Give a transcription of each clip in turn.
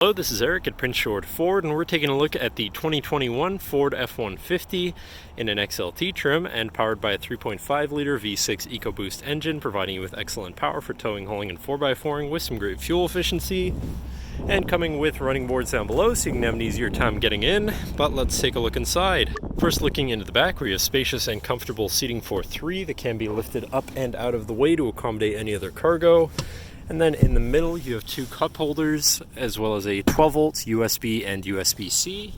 Hello, this is Eric at Prince George Ford, and we're taking a look at the 2021 Ford F-150 in an XLT trim and powered by a 3.5-liter V6 EcoBoost engine, providing you with excellent power for towing, hauling, and 4x4ing with some great fuel efficiency. And coming with running boards down below so you can have an easier time getting in, but let's take a look inside. First, looking into the back, where you have spacious and comfortable seating for three that can be lifted up and out of the way to accommodate any other cargo. And then in the middle, you have two cup holders, as well as a 12-volt USB and USB-C.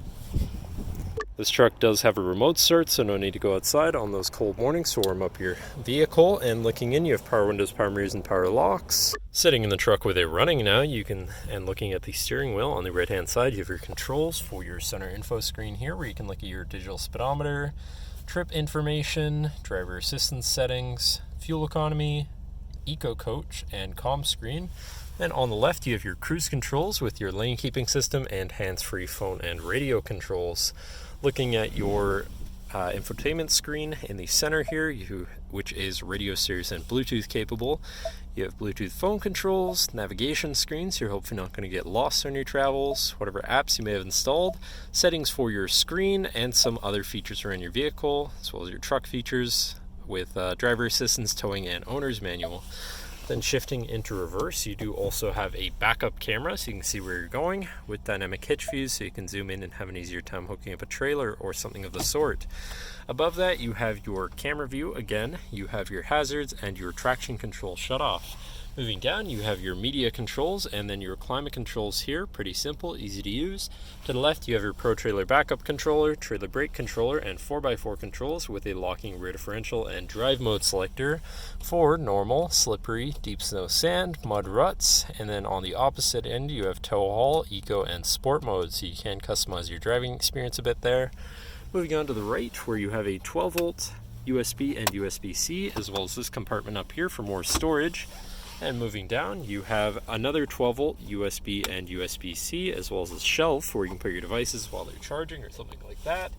This truck does have a remote start, so no need to go outside on those cold mornings to warm up your vehicle. And looking in, you have power windows, power mirrors, and power locks. Sitting in the truck with it running now, and looking at the steering wheel on the right-hand side, you have your controls for your center info screen here, where you can look at your digital speedometer, trip information, driver assistance settings, fuel economy, Eco Coach, and comm screen. Then on the left, you have your cruise controls with your lane keeping system and hands-free phone and radio controls. Looking at your infotainment screen in the center here, which is radio, Sirius, and Bluetooth capable. You have Bluetooth phone controls, navigation screens, so you're hopefully not going to get lost on your travels, whatever apps you may have installed, settings for your screen, and some other features around your vehicle, as well as your truck features with driver assistance, towing, and owner's manual. Then shifting into reverse, you do also have a backup camera so you can see where you're going, with dynamic hitch views so you can zoom in and have an easier time hooking up a trailer or something of the sort. Above that, you have your camera view again, you have your hazards and your traction control shut off. Moving down, you have your media controls and then your climate controls here. Pretty simple, easy to use. To the left, you have your Pro Trailer Backup Controller, Trailer Brake Controller, and 4x4 controls with a locking rear differential and drive mode selector for normal, slippery, deep snow, sand, mud, ruts. And then on the opposite end, you have tow haul, eco, and sport mode, so you can customize your driving experience a bit there. Moving on to the right, where you have a 12-volt USB and USB-C, as well as this compartment up here for more storage. And moving down, you have another 12-volt USB and USB-C, as well as a shelf where you can put your devices while they're charging or something like that.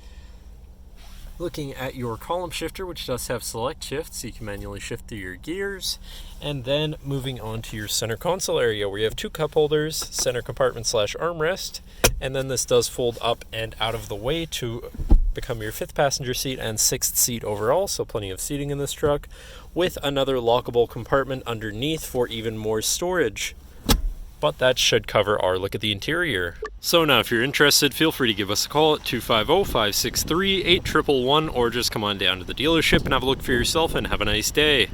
Looking at your column shifter, which does have select shift, so you can manually shift through your gears. And then moving on to your center console area, where you have two cup holders, center compartment / armrest, and then this does fold up and out of the way to become your 5th passenger seat and 6th seat overall, so plenty of seating in this truck, with another lockable compartment underneath for even more storage. But that should cover our look at the interior. So now if you're interested, feel free to give us a call at 250-563-8111, or just come on down to the dealership and have a look for yourself, and have a nice day.